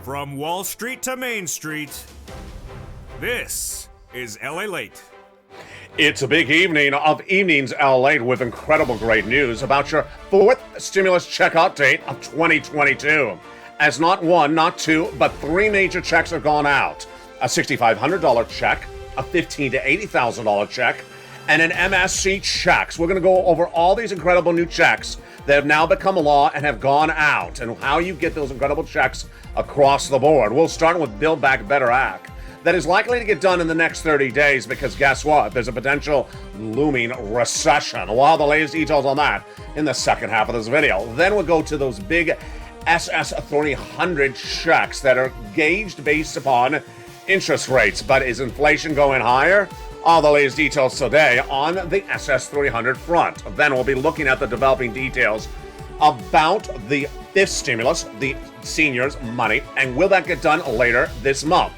From Wall Street to Main Street, this is LALATE. It's a big evening of Evenings LALATE with incredible great news about your fourth stimulus check update of 2022. As not one, not two, but three major checks have gone out. A $6,500 check, a $15,000 to $80,000 check, and an MSC check. So we're going to go over all these incredible new checks that have now become law and have gone out, and how you get those incredible checks across the board. We'll start with Build Back Better Act. That is likely to get done in the next 30 days because guess what? There's a potential looming recession. We'll have the latest details on that in the second half of this video. Then we'll go to those big SS300 checks that are gauged based upon interest rates. But is inflation going higher? All the latest details today on the SS300 front. Then we'll be looking at the developing details about the fifth stimulus, the seniors' money, and will that get done later this month?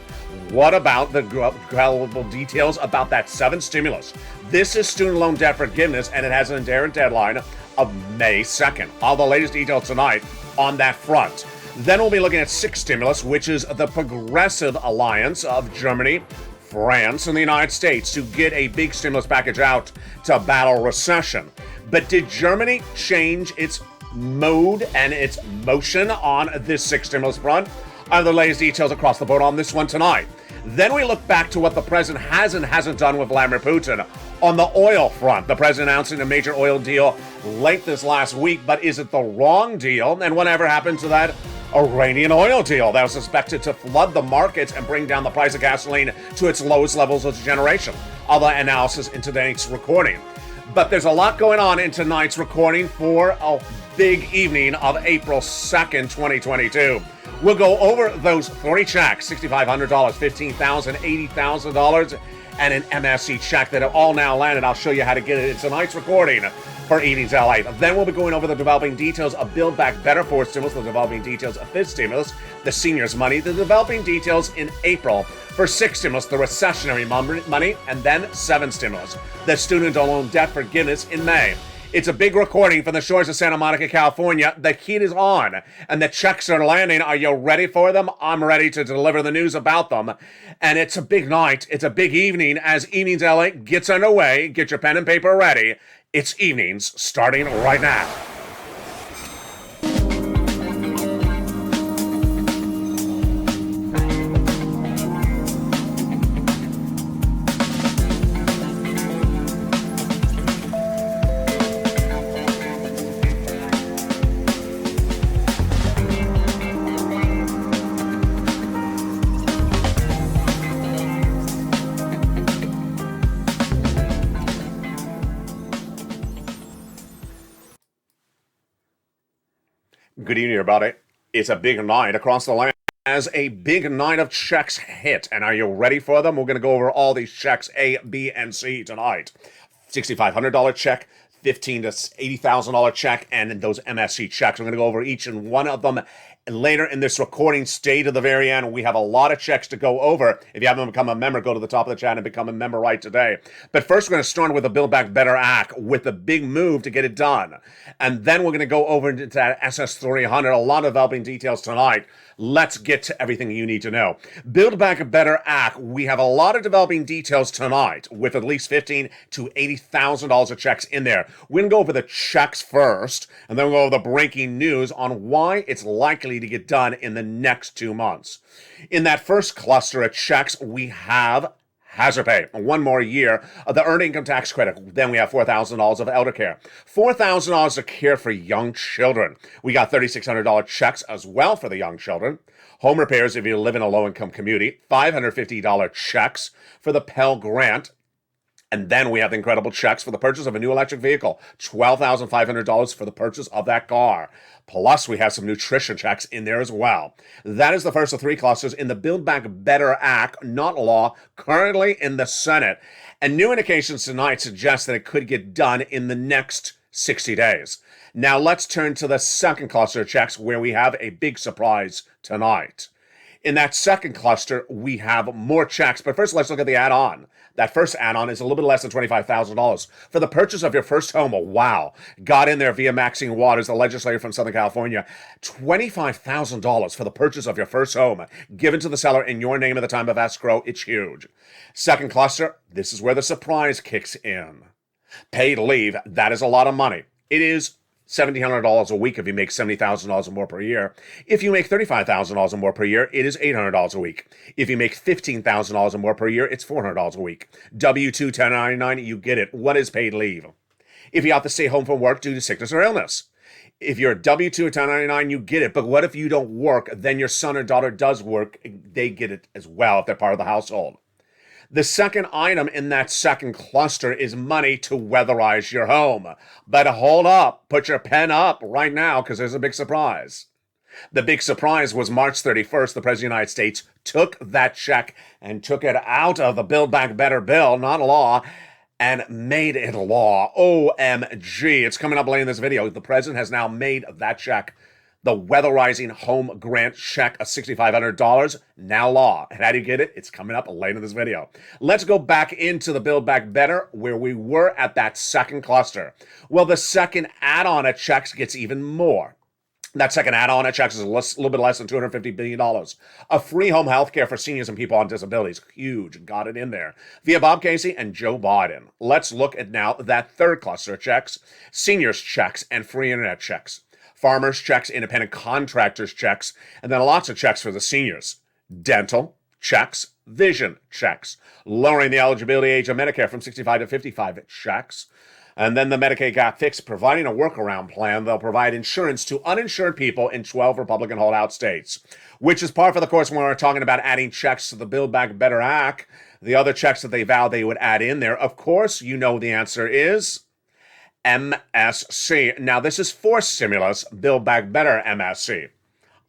What about the global details about that seventh stimulus? This is student loan debt forgiveness, and it has an inherent deadline of May 2nd. All the latest details tonight on that front. Then we'll be looking at sixth stimulus, which is the Progressive Alliance of Germany, France, and the United States to get a big stimulus package out to battle recession. But did Germany change its mode and its motion on this sixth stimulus front? I have the latest details across the board on this one tonight. Then we look back to what the president has and hasn't done with Vladimir Putin. On the oil front, the president announcing a major oil deal late this last week, but is it the wrong deal? And whatever happened to that Iranian oil deal that was suspected to flood the markets and bring down the price of gasoline to its lowest levels of generation? All the analysis in today's recording. But there's a lot going on in tonight's recording for a big evening of April 2nd, 2022. We'll go over those three checks, $6,500, $15,000, $80,000, and an MSC check that have all now landed. I'll show you how to get it in tonight's recording for Evenings LA. Then we'll be going over the developing details of Build Back Better fourth stimulus, the developing details of fifth stimulus, the seniors' money, the developing details in April for sixth stimulus, the recessionary money, and then seventh stimulus, the student loan debt forgiveness in May. It's a big recording from the shores of Santa Monica, California. The heat is on, and the checks are landing. Are you ready for them? I'm ready to deliver the news about them. And it's a big night. It's a big evening as Evenings LA gets underway. Get your pen and paper ready. It's Evenings starting right now. Good evening, everybody. It's a big night across the land as a big night of checks hit. And are you ready for them? We're going to go over all these checks, A, B, and C tonight. $6,500 check, $15,000 to $80,000 check, and those MSC checks. We're going to go over each and one of them later in this recording. Stay to the very end. We have a lot of checks to go over. If you haven't become a member, go to the top of the chat and become a member right today. But first, we're going to start with the Build Back Better Act with a big move to get it done. And then we're going to go over into that SS300, a lot of developing details tonight. Let's get to everything you need to know. Build Back Better Act, we have a lot of developing details tonight with at least $15,000 to $80,000 of checks in there. We're going to go over the checks first, and then we'll go over the breaking news on why it's likely to get done in the next 2 months. In that first cluster of checks, we have hazard pay, 1 more year of the earned income tax credit. Then we have $4,000 of elder care, $4,000 of care for young children. We got $3,600 checks as well for the young children. Home repairs if you live in a low-income community, $550 checks for the Pell Grant. And then we have the incredible checks for the purchase of a new electric vehicle, $12,500 for the purchase of that car. Plus, we have some nutrition checks in there as well. That is the first of three clusters in the Build Back Better Act, not law, currently in the Senate. And new indications tonight suggest that it could get done in the next 60 days. Now, let's turn to the second cluster of checks where we have a big surprise tonight. In that second cluster, we have more checks. But first, let's look at the add-on. That first add-on is a little bit less than $25,000 for the purchase of your first home. Oh, wow. Got in there via Maxine Waters, the legislator from Southern California. $25,000 for the purchase of your first home, given to the seller in your name at the time of escrow. It's huge. Second cluster, this is where the surprise kicks in. Paid leave, that is a lot of money. It is $1,700 a week if you make $70,000 or more per year. If you make $35,000 or more per year, it is $800 a week. If you make $15,000 or more per year, it's $400 a week. W-2, 1099, you get it. What is paid leave? If you have to stay home from work due to sickness or illness. If you're a W-2 or 1099, you get it. But what if you don't work, then your son or daughter does work? They get it as well if they're part of the household. The second item in that second cluster is money to weatherize your home. But hold up, put your pen up right now because there's a big surprise. The big surprise was March 31st, the President of the United States took that check and took it out of the Build Back Better bill, not a law, and made it law. OMG. It's coming up later in this video. The president has now made that check, the weatherizing home grant check of $6,500, now law. And how do you get it? It's coming up later in this video. Let's go back into the Build Back Better where we were at that second cluster. Well, the second add-on at checks gets even more. That second add-on at checks is a little bit less than $250 billion. A free home health care for seniors and people on disabilities. Huge. Got it in there. Via Bob Casey and Joe Biden. Let's look at now that third cluster of checks. Seniors checks and free internet checks. Farmers checks, independent contractors checks, and then lots of checks for the seniors. Dental checks, vision checks, lowering the eligibility age of Medicare from 65 to 55 checks. And then the Medicaid gap fix, providing a workaround plan. They'll provide insurance to uninsured people in 12 Republican holdout states, which is par for the course when we're talking about adding checks to the Build Back Better Act. The other checks that they vowed they would add in there, of course, you know the answer is MSC. Now, this is forced stimulus, Build Back Better MSC,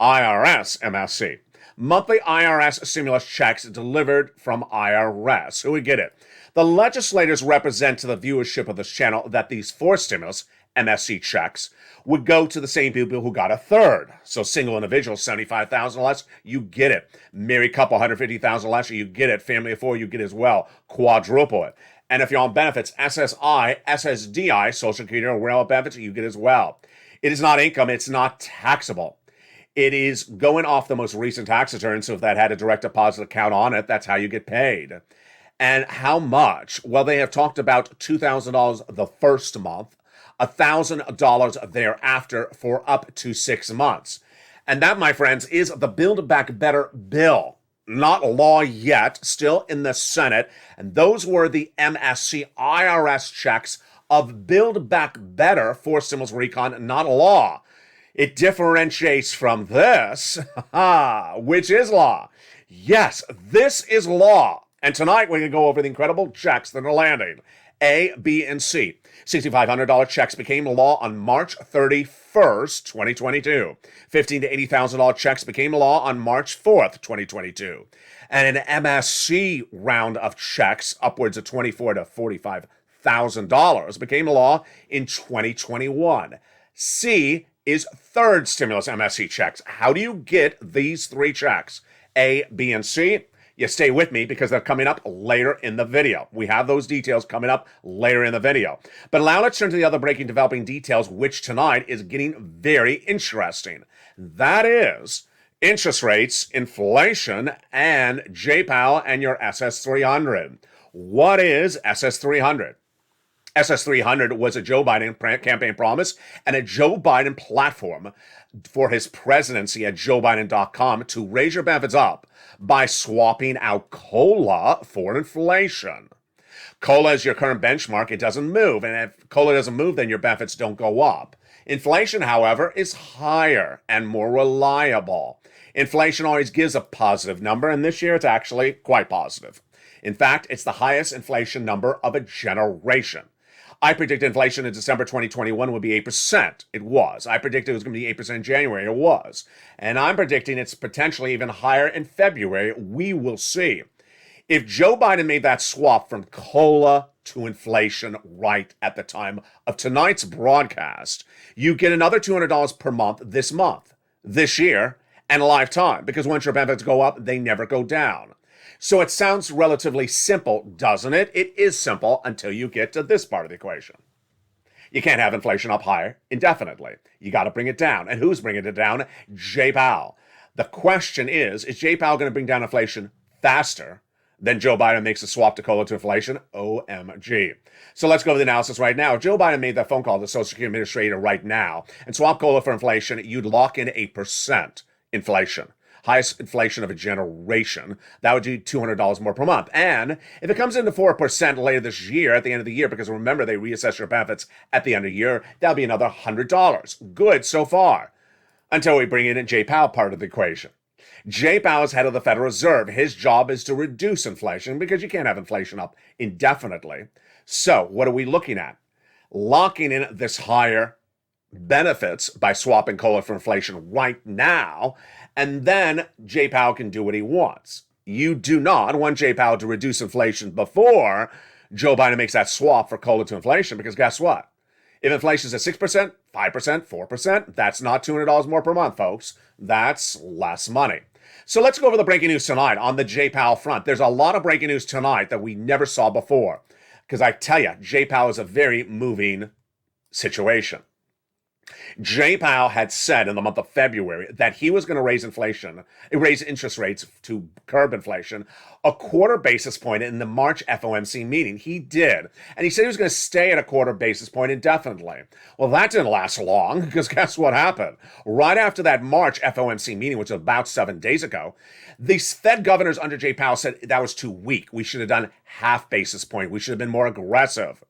IRS MSC. Monthly IRS stimulus checks delivered from IRS. Who would get it? The legislators represent to the viewership of this channel that these forced stimulus, MSC checks, would go to the same people who got a third. So single individuals, $75,000 less, you get it. Married couple, $150,000 less, you get it. Family of four, you get it as well. Quadruple it. And if you're on benefits, SSI, SSDI, Social Security or railroad benefits, you get as well. It is not income. It's not taxable. It is going off the most recent tax return. So if that had a direct deposit account on it, that's how you get paid. And how much? Well, they have talked about $2,000 the first month, $1,000 thereafter for up to 6 months. And that, my friends, is the Build Back Better bill. Not law yet, still in the Senate. And those were the MSC IRS checks of Build Back Better for stimulus recon, not law. It differentiates from this, which is law. Yes, this is law. And tonight we're going to go over the incredible checks that are landing. A, B, and C. $6,500 checks became law on March 31st, 2022. $15,000 to $80,000 checks became law on March 4th, 2022. And an MSC round of checks, upwards of $24,000 to $45,000, became law in 2021. C is third stimulus MSC checks. How do you get these three checks? A, B, and C? You stay with me because they're coming up later in the video. We have those details coming up later in the video. But now let's turn to the other breaking developing details, which tonight is getting very interesting. That is interest rates, inflation, and JPAL and your SS300. What is SS300? SS300 was a Joe Biden campaign promise and a Joe Biden platform for his presidency at joebiden.com to raise your benefits up by swapping out COLA for inflation. COLA is your current benchmark. It doesn't move. And if COLA doesn't move, then your benefits don't go up. Inflation, however, is higher and more reliable. Inflation always gives a positive number, and this year it's actually quite positive. In fact, it's the highest inflation number of a generation. I predicted inflation in December 2021 would be 8%. It was. I predicted it was going to be 8% in January. It was. And I'm predicting it's potentially even higher in February. We will see. If Joe Biden made that swap from COLA to inflation right at the time of tonight's broadcast, you get another $200 per month this year, and lifetime, because once your benefits go up, they never go down. So it sounds relatively simple, doesn't it? It is simple until you get to this part of the equation. You can't have inflation up higher indefinitely. You got to bring it down. And who's bringing it down? Jay Powell. The question is Jay Powell going to bring down inflation faster than Joe Biden makes a swap to COLA to inflation? OMG. So let's go to the analysis right now. If Joe Biden made that phone call to the Social Security Administrator right now and swap COLA for inflation, you'd lock in 8% inflation. Highest inflation of a generation. That would be $200 more per month. And if it comes into 4% later this year, at the end of the year, because remember, they reassess your benefits at the end of the year, that'll be another $100. Good so far. Until we bring in Jay Powell part of the equation. Jay Powell is head of the Federal Reserve. His job is to reduce inflation because you can't have inflation up indefinitely. So what are we looking at? Locking in this higher benefits by swapping COLA for inflation right now, and then Jay Powell can do what he wants. You do not want Jay Powell to reduce inflation before Joe Biden makes that swap for COLA to inflation, because guess what? If inflation is at 6%, 5%, 4%, that's not $200 more per month, folks. That's less money. So let's go over the breaking news tonight on the Jay Powell front. There's a lot of breaking news tonight that we never saw before, because I tell you, Jay Powell is a very moving situation. Jay Powell had said in the month of February that he was going to raise interest rates to curb inflation, a quarter basis point in the March FOMC meeting. He did. And he said he was going to stay at a quarter basis point indefinitely. Well, that didn't last long, because guess what happened? Right after that March FOMC meeting, which was about 7 days ago, the Fed governors under Jay Powell said that was too weak. We should have done half basis point. We should have been more aggressive.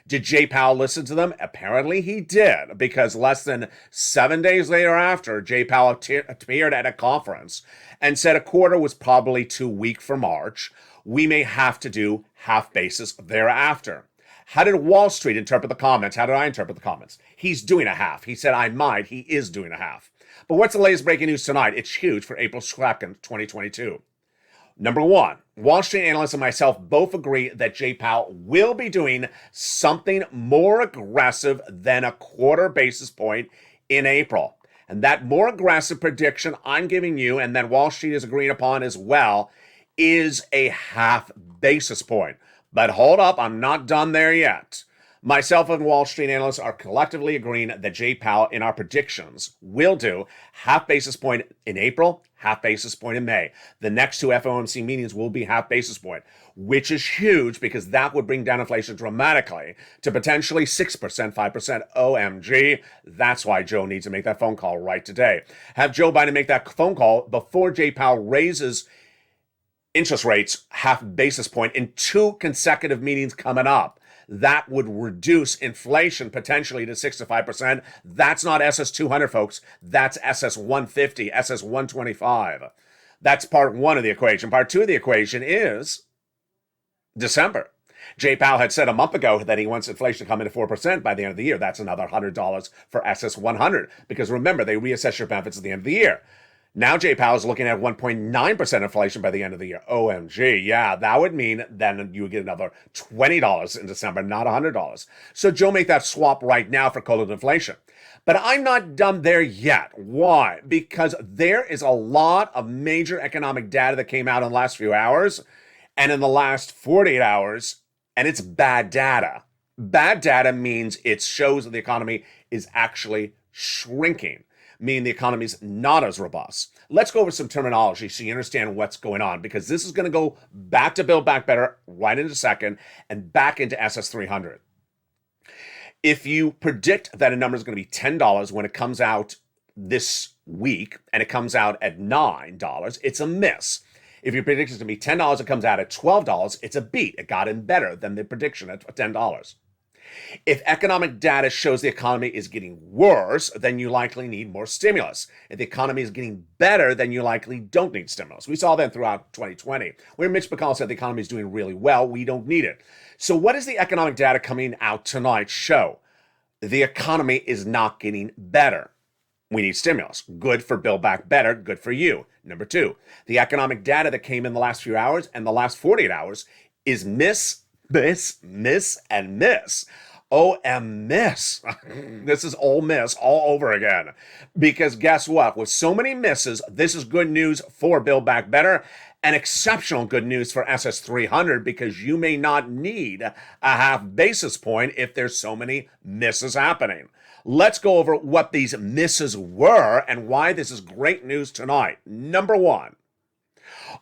Did Jay Powell listen to them? Apparently he did, because less than 7 days later after, Jay Powell appeared at a conference and said a quarter was probably too weak for March. We may have to do half basis thereafter. How did Wall Street interpret the comments? How did I interpret the comments? He's doing a half. He said, I might. He is doing a half. But what's the latest breaking news tonight? It's huge for April 2nd, 2022. Number one, Wall Street analysts and myself both agree that Jay Powell will be doing something more aggressive than a quarter basis point in April. And that more aggressive prediction I'm giving you, and that Wall Street is agreeing upon as well, is a half basis point. But hold up, I'm not done there yet. Myself and Wall Street analysts are collectively agreeing that Jay Powell, in our predictions, will do half basis point in April, half basis point in May. The next two FOMC meetings will be half basis point, which is huge, because that would bring down inflation dramatically to potentially 6%, 5%. OMG. That's why Joe needs to make that phone call right today. Have Joe Biden make that phone call before Jay Powell raises interest rates half basis point in 2 consecutive meetings coming up. That would reduce inflation potentially to 6 to 5%. That's not SS200, folks. That's SS150, SS125. That's part one of the equation. Part two of the equation is December. Jay Powell had said a month ago that he wants inflation to come into 4% by the end of the year. That's another $100 for SS100, because remember, they reassess your benefits at the end of the year. Now Jay Powell is looking at 1.9% inflation by the end of the year. OMG, yeah, that would mean then you would get another $20 in December, not $100. So Joe make that swap right now for COLA inflation. But I'm not done there yet. Why? Because there is a lot of major economic data that came out in the last few hours and in the last 48 hours, and it's bad data. Bad data means it shows that the economy is actually shrinking, meaning the economy is not as robust. Let's go over some terminology so you understand what's going on, because this is going to go back to Build Back Better right in a second and back into SS300. If you predict that a number is going to be $10 when it comes out this week and it comes out at $9, it's a miss. If you predict it's going to be $10, it comes out at $12, it's a beat. It got in better than the prediction at $10. If economic data shows the economy is getting worse, then you likely need more stimulus. If the economy is getting better, then you likely don't need stimulus. We saw that throughout 2020, where Mitch McConnell said the economy is doing really well. We don't need it. So what does the economic data coming out tonight show? The economy is not getting better. We need stimulus. Good for Build Back Better. Good for you. Number two, the economic data that came in the last few hours and the last 48 hours is miss, and miss. Oh, and miss. This is Ole Miss all over again. Because guess what? With so many misses, this is good news for Build Back Better and exceptional good news for SS300 because you may not need a half basis point if there's so many misses happening. Let's go over what these misses were and why this is great news tonight. Number one,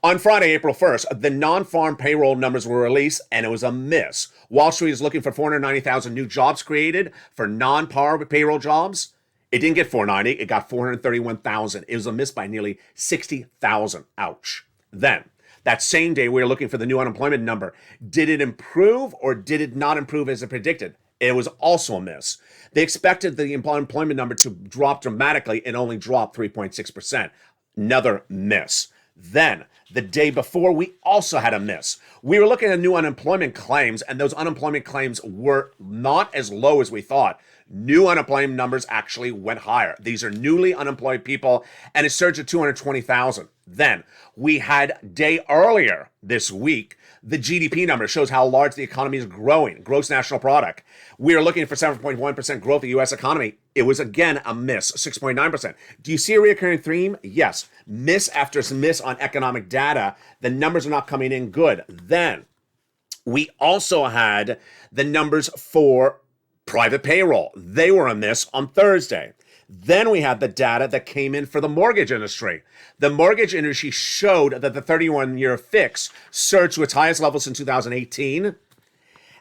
on Friday, April 1st, the non-farm payroll numbers were released, and it was a miss. Wall Street is looking for 490,000 new jobs created for non-par payroll jobs. It didn't get 490, it got 431,000. It was a miss by nearly 60,000. Ouch. Then, that same day, we were looking for the new unemployment number. Did it improve or did it not improve as it predicted? It was also a miss. They expected the unemployment number to drop dramatically and only dropped 3.6%. Another miss. Then, the day before, we also had a miss. We were looking at new unemployment claims, and those unemployment claims were not as low as we thought. New unemployment numbers actually went higher. These are newly unemployed people, and it surged to 220,000. Then, we had day earlier this week, the GDP number shows how large the economy is growing, gross national product. We are looking for 7.1% growth of the U.S. economy. It was again a miss, 6.9%. Do you see a recurring theme? Yes. Miss after miss on economic data. The numbers are not coming in good. Then we also had the numbers for private payroll. They were a miss on Thursday. Then we had the data that came in for the mortgage industry. The mortgage industry showed that the 31-year fix surged to its highest level since 2018,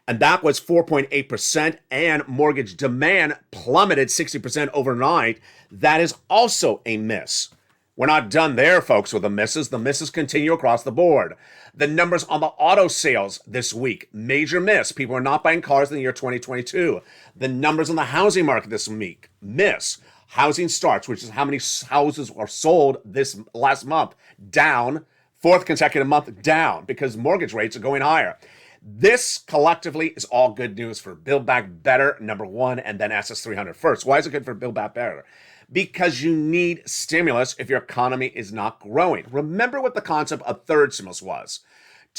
and that was 4.8%, and mortgage demand plummeted 60% overnight. That is also a miss. We're not done there, folks, with the misses. The misses continue across the board. The numbers on the auto sales this week, major miss. People are not buying cars in the year 2022. The numbers on the housing market this week, miss. Housing starts, which is how many houses are sold this last month, down. Fourth consecutive month down because mortgage rates are going higher. This collectively is all good news for Build Back Better, number one, and then SS300 first. Why is it good for Build Back Better? Because you need stimulus if your economy is not growing. Remember what the concept of third stimulus was.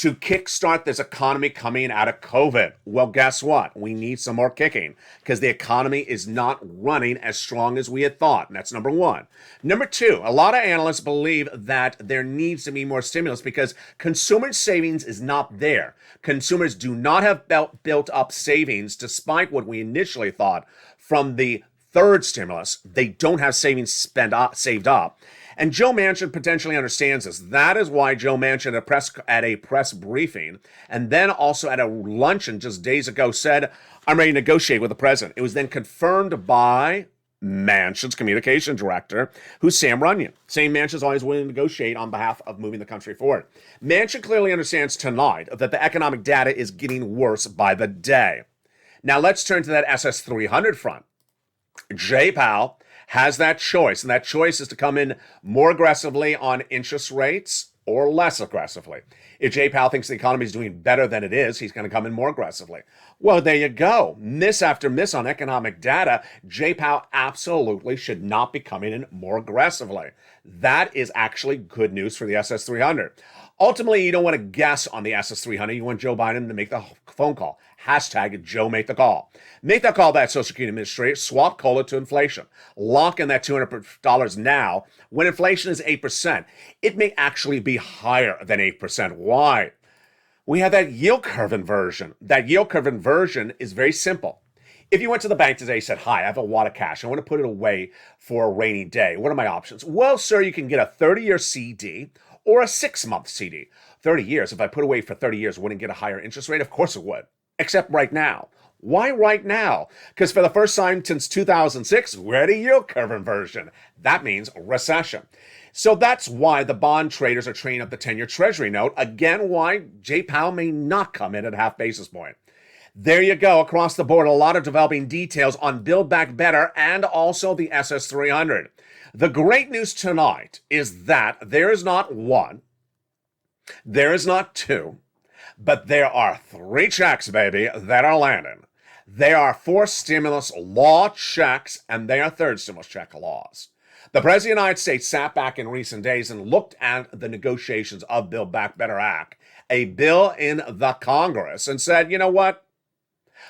To kickstart this economy coming out of COVID. Well, guess what? We need some more kicking because the economy is not running as strong as we had thought. And that's number one. Number two, a lot of analysts believe that there needs to be more stimulus because consumer savings is not there. Consumers do not have built up savings despite what we initially thought from the third stimulus. They don't have savings saved up. And Joe Manchin potentially understands this. That is why Joe Manchin at a press briefing and then also at a luncheon just days ago said, I'm ready to negotiate with the president. It was then confirmed by Manchin's communication director, who's Sam Runyon. Saying Manchin's always willing to negotiate on behalf of moving the country forward. Manchin clearly understands tonight that the economic data is getting worse by the day. Now let's turn to that SS300 front. Jay Powell has that choice, and that choice is to come in more aggressively on interest rates or less aggressively. If Jay Powell thinks the economy is doing better than it is, he's going to come in more aggressively. Well, there you go. Miss after miss on economic data. Jay Powell absolutely should not be coming in more aggressively. That is actually good news for the SS300. Ultimately, you don't want to guess on the SS300. You want Joe Biden to make the phone call. Hashtag Joe make the call. Make that call, that Social Security Administrator. Swap COLA to inflation. Lock in that $200 now. When inflation is 8%, it may actually be higher than 8%. Why? We have that yield curve inversion. That yield curve inversion is very simple. If you went to the bank today and said, hi, I have a wad of cash. I want to put it away for a rainy day. What are my options? Well, sir, you can get a 30-year CD or a 6-month CD. 30 years, if I put away for 30 years, wouldn't get a higher interest rate? Of course it would. Except right now. Why right now? Because for the first time since 2006, we're at a yield curve inversion. That means recession. So that's why the bond traders are trading up the 10-year Treasury note. Again, why Jay Powell may not come in at half basis point. There you go. Across the board, a lot of developing details on Build Back Better and also the SS300. The great news tonight is that there is not one, there is not two, but there are 3 checks, baby, that are landing. There are 4 stimulus law checks, and they are third stimulus check laws. The President of the United States sat back in recent days and looked at the negotiations of Build Back Better Act, a bill in the Congress, and said, you know what?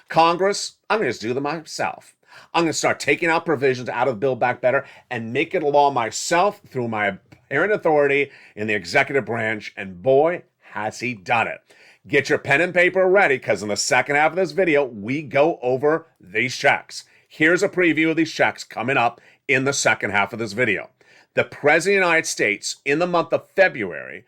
Congress, I'm going to just do them myself. I'm going to start taking out provisions out of Build Back Better and make it a law myself through my apparent authority in the executive branch, and boy, has he done it. Get your pen and paper ready, because in the second half of this video, we go over these checks. Here's a preview of these checks coming up in the second half of this video. The President of the United States, in the month of February,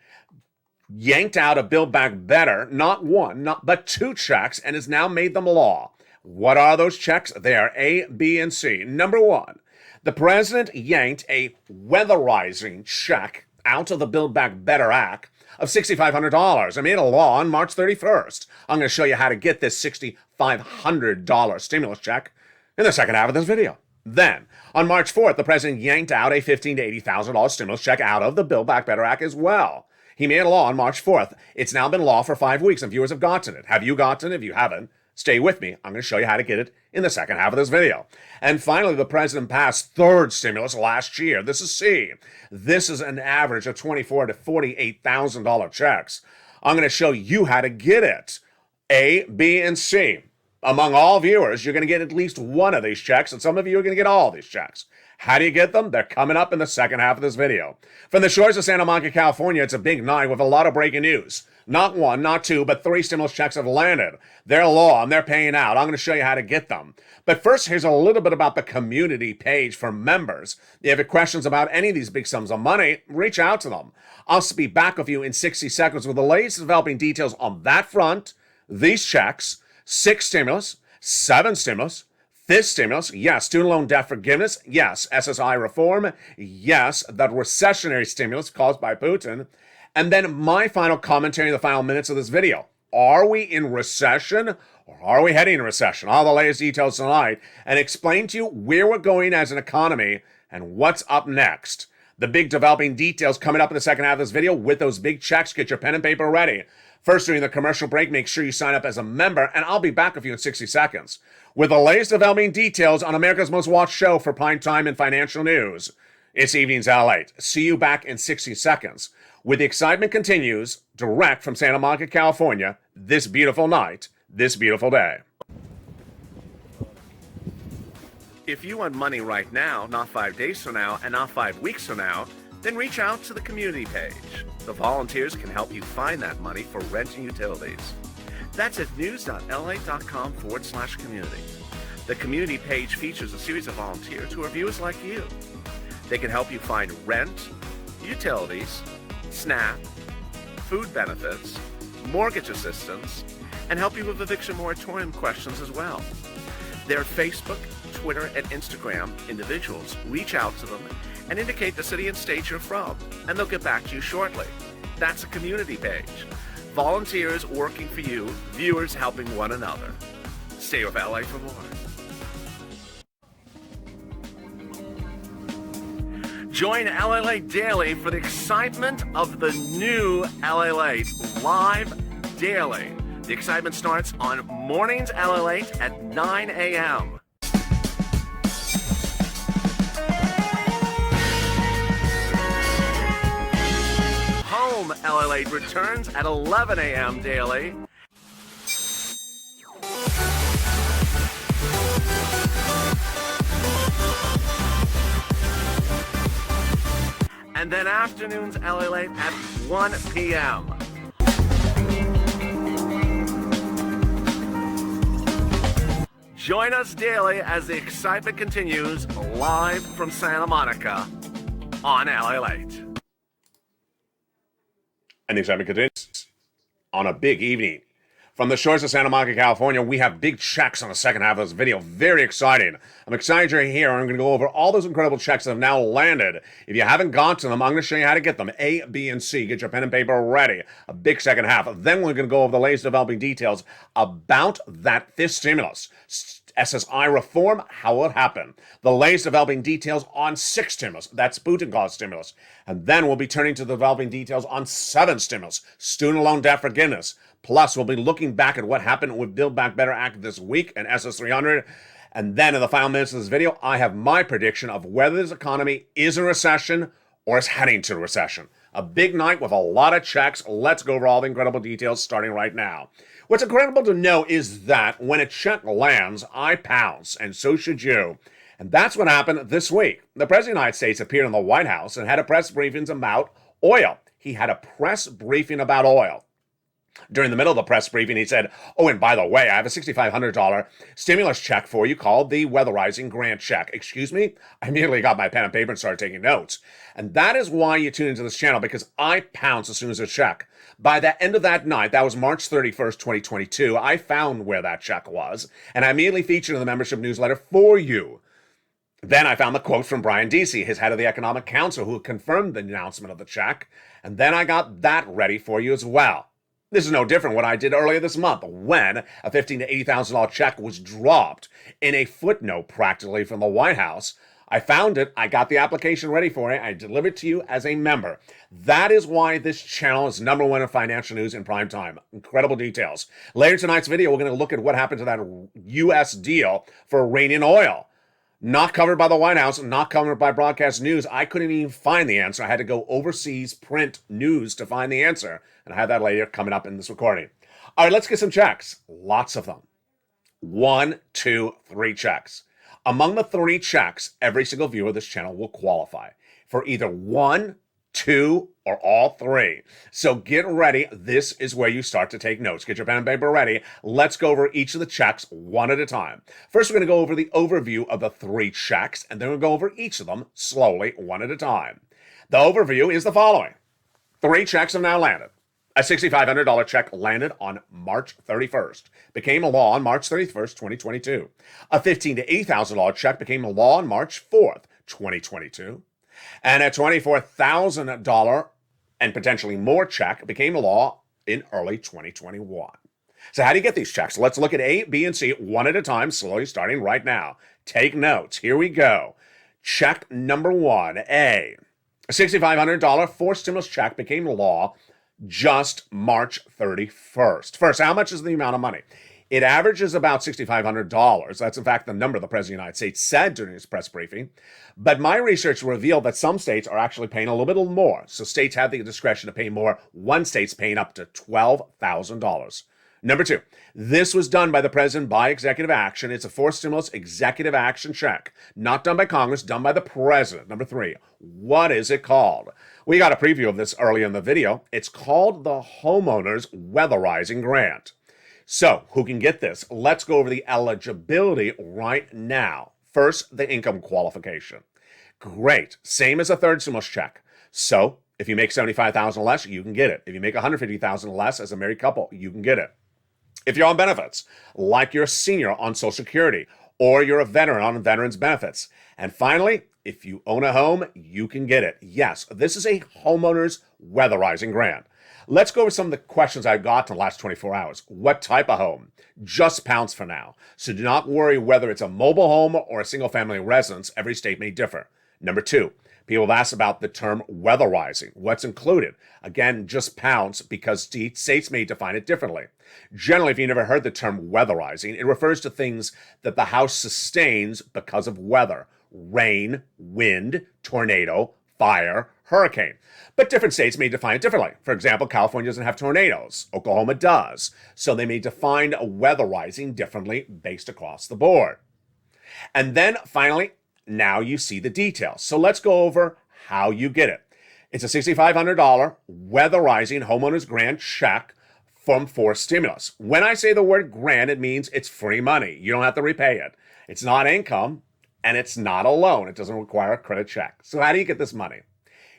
yanked out of Build Back Better, not one, but two checks, and has now made them law. What are those checks? They are A, B, and C. Number one, the president yanked a weatherizing check out of the Build Back Better Act of $6,500 and made a law on March 31st. I'm going to show you how to get this $6,500 stimulus check in the second half of this video. Then, on March 4th, the president yanked out a $15,000 to $80,000 stimulus check out of the Build Back Better Act as well. He made a law on March 4th. It's now been law for 5 weeks, and viewers have gotten it. Have you gotten it? If you haven't, stay with me. I'm going to show you how to get it in the second half of this video. And finally, the president passed third stimulus last year. This is C. This is an average of $24,000 to $48,000 checks. I'm going to show you how to get it. A, B, and C. Among all viewers, you're going to get at least one of these checks, and some of you are going to get all these checks. How do you get them? They're coming up in the second half of this video. From the shores of Santa Monica, California, it's a big night with a lot of breaking news. Not one, not two, but 3 stimulus checks have landed. They're law and they're paying out. I'm going to show you how to get them. But first, here's a little bit about the community page for members. If you have questions about any of these big sums of money, reach out to them. I'll be back with you in 60 seconds with the latest developing details on that front, these checks, 6 stimulus, 7 stimulus, 5th stimulus, yes, student loan debt forgiveness, yes, SSI reform, yes, the recessionary stimulus caused by Putin, and then my final commentary in the final minutes of this video. Are we in recession, or are we heading in recession? All the latest details tonight, and explain to you where we're going as an economy and what's up next. The big developing details coming up in the second half of this video with those big checks. Get your pen and paper ready. First, during the commercial break, make sure you sign up as a member, and I'll be back with you in 60 seconds with the latest developing details on America's most watched show for prime time and financial news. It's Evenings LALATE. See you back in 60 seconds. With the excitement continues, direct from Santa Monica, California, this beautiful night, this beautiful day. If you want money right now, not 5 days from now, and not 5 weeks from now, then reach out to the community page. The volunteers can help you find that money for rent and utilities. That's at news.la.com/community. The community page features a series of volunteers who are viewers like you. They can help you find rent, utilities, SNAP, food benefits, mortgage assistance, and help you with eviction moratorium questions as well. Their Facebook, Twitter, and Instagram individuals reach out to them and indicate the city and state you're from, and they'll get back to you shortly. That's a community page. Volunteers working for you, viewers helping one another. Stay with LA for more. Join LALATE Daily for the excitement of the new LALATE live daily. The excitement starts on mornings LALATE at 9 a.m. Home LALATE returns at 11 a.m. daily. And then afternoons LALATE at 1 p.m. Join us daily as the excitement continues live from Santa Monica on LALATE. And the excitement continues on a big evening. From the shores of Santa Monica, California, we have big checks on the second half of this video. Very exciting. I'm excited you're here. I'm going to go over all those incredible checks that have now landed. If you haven't gone to them, I'm going to show you how to get them. A, B, and C. Get your pen and paper ready. A big second half. Then we're going to go over the latest developing details about that 5th stimulus. SSI reform, how it happened. The latest developing details on 6 stimulus. That's Putin-caused stimulus. And then we'll be turning to the developing details on 7 stimulus. Student loan debt forgiveness. Plus, we'll be looking back at what happened with Build Back Better Act this week and SS300. And then in the final minutes of this video, I have my prediction of whether this economy is in recession or is heading to recession. A big night with a lot of checks. Let's go over all the incredible details starting right now. What's incredible to know is that when a check lands, I pounce, and so should you. And that's what happened this week. The President of the United States appeared in the White House and had a press briefing about oil. He had a press briefing about oil. During the middle of the press briefing, he said, "Oh, and by the way, I have a $6,500 stimulus check for you called the Weatherizing Grant Check." Excuse me? I immediately got my pen and paper and started taking notes. And that is why you tune into this channel, because I pounce as soon as a check. By the end of that night, that was March 31st, 2022, I found where that check was, and I immediately featured in the membership newsletter for you. Then I found the quote from Brian Deasy, his head of the Economic Council, who confirmed the announcement of the check, and then I got that ready for you as well. This is no different what I did earlier this month when a $15,000 to $80,000 check was dropped in a footnote practically from the White House. I found it, I got the application ready for it, I delivered it to you as a member. That is why this channel is #1 in financial news in prime time. Incredible details. Later tonight's video, we're going to look at what happened to that U.S. deal for Iranian oil. Not covered by the White House, not covered by broadcast news. I couldn't even find the answer. I had to go overseas print news to find the answer. And I have that later coming up in this recording. All right, let's get some checks. Lots of them. 1, 2, 3 checks. Among the 3 checks, every single viewer of this channel will qualify for either 1, 2, or all 3. So get ready. This is where you start to take notes. Get your pen and paper ready. Let's go over each of the checks one at a time. First, we're going to go over the overview of the 3 checks, and then we'll go over each of them slowly, one at a time. The overview is the following. 3 checks have now landed. A $6,500 check landed on March 31st, became a law on March 31st, 2022. A $15,000 to $80,000 check became a law on March 4th, 2022. And a $24,000 and potentially more check became a law in early 2021. So how do you get these checks? Let's look at A, B, and C one at a time, slowly starting right now. Take notes. Here we go. Check number 1, A. A $6,500 forced stimulus check became law just March 31st. First, how much is the amount of money? It averages about $6,500. That's, in fact, the number the President of the United States said during his press briefing. But my research revealed that some states are actually paying a little bit more. So states have the discretion to pay more. One state's paying up to $12,000. Number 2, this was done by the President by executive action. It's a forced stimulus executive action check. Not done by Congress, done by the President. Number 3, what is it called? We got a preview of this earlier in the video. It's called the Homeowners Weatherizing Grant. So, who can get this? Let's go over the eligibility right now. First, the income qualification. Great. Same as a third stimulus check. So, if you make $75,000 less, you can get it. If you make $150,000 less as a married couple, you can get it. If you're on benefits, like you're a senior on Social Security, or you're a veteran on veterans benefits. And finally, if you own a home, you can get it. Yes, this is a homeowner's weatherizing grant. Let's go over some of the questions I got in the last 24 hours. What type of home? Just pounds for now. So do not worry whether it's a mobile home or a single family residence. Every state may differ. Number 2, people have asked about the term weatherizing. What's included? Again, just pounds because states may define it differently. Generally, if you never heard the term weatherizing, it refers to things that the house sustains because of weather. Rain, wind, tornado, fire, hurricane. But different states may define it differently. For example, California doesn't have tornadoes. Oklahoma does. So they may define weatherizing differently based across the board. And then finally, now you see the details. So let's go over how you get it. It's a $6,500 weatherizing homeowners grant check from forced stimulus. When I say the word grant, it means it's free money. You don't have to repay it. It's not income and it's not a loan. It doesn't require a credit check. So how do you get this money?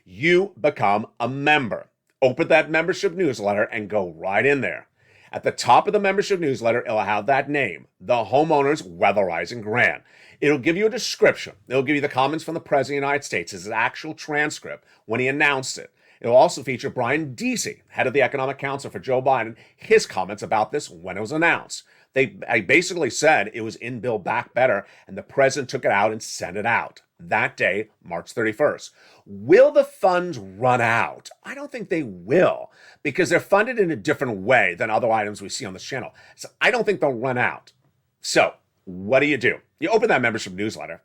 You become a member. Open that membership newsletter and go right in there. At the top of the membership newsletter, it'll have that name, the Homeowners Weatherizing Grant. It'll give you a description. It'll give you the comments from the President of the United States, his actual transcript when he announced it. It'll also feature Brian Deasy, head of the Economic Council for Joe Biden, his comments about this when it was announced. I basically said it was in Build Back Better, and the President took it out and sent it out that day, March 31st. Will the funds run out? I don't think they will, because they're funded in a different way than other items we see on this channel. So I don't think they'll run out. So what do? You open that membership newsletter.